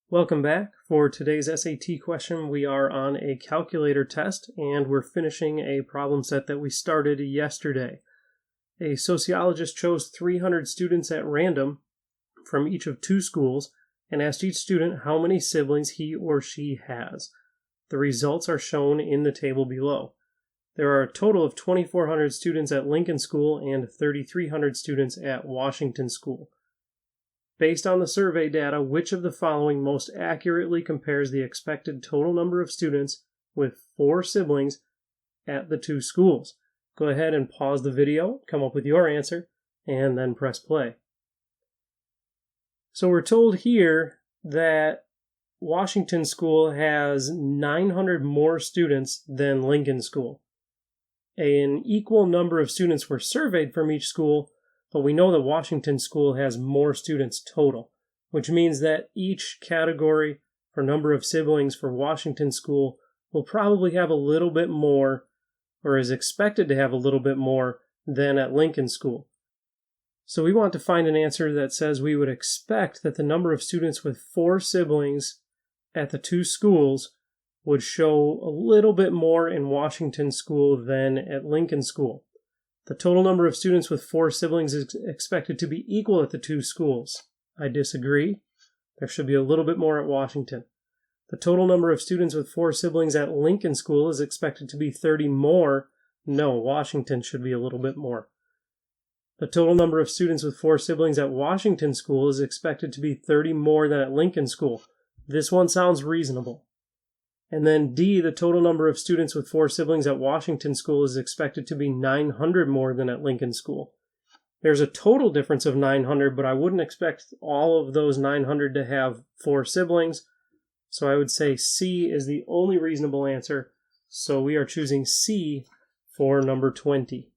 Welcome back. For today's SAT question, we are on a calculator test and we're finishing a problem set that we started yesterday. A sociologist chose 300 students at random from each of two schools and asked each student how many siblings he or she has. The results are shown in the table below. There are a total of 2,400 students at Lincoln School and 3,300 students at Washington School. Based on the survey data, which of the following most accurately compares the expected total number of students with 4 siblings at the two schools? Go ahead and pause the video, come up with your answer, and then press play. So we're told here that Washington School has 900 more students than Lincoln School. An equal number of students were surveyed from each school, but we know that Washington School has more students total, which means that each category for number of siblings for Washington School will probably have a little bit more, or is expected to have a little bit more, than at Lincoln School. So we want to find an answer that says we would expect that the number of students with 4 siblings at the two schools would show a little bit more in Washington School than at Lincoln School. The total number of students with 4 siblings is expected to be equal at the two schools. I disagree. There should be a little bit more at Washington. The total number of students with 4 siblings at Lincoln School is expected to be 30 more. No, Washington should be a little bit more. The total number of students with 4 siblings at Washington School is expected to be 30 more than at Lincoln School. This one sounds reasonable. And then D, the total number of students with 4 siblings at Washington School is expected to be 900 more than at Lincoln School. There's a total difference of 900, but I wouldn't expect all of those 900 to have 4 siblings. So I would say C is the only reasonable answer. So we are choosing C for number 20.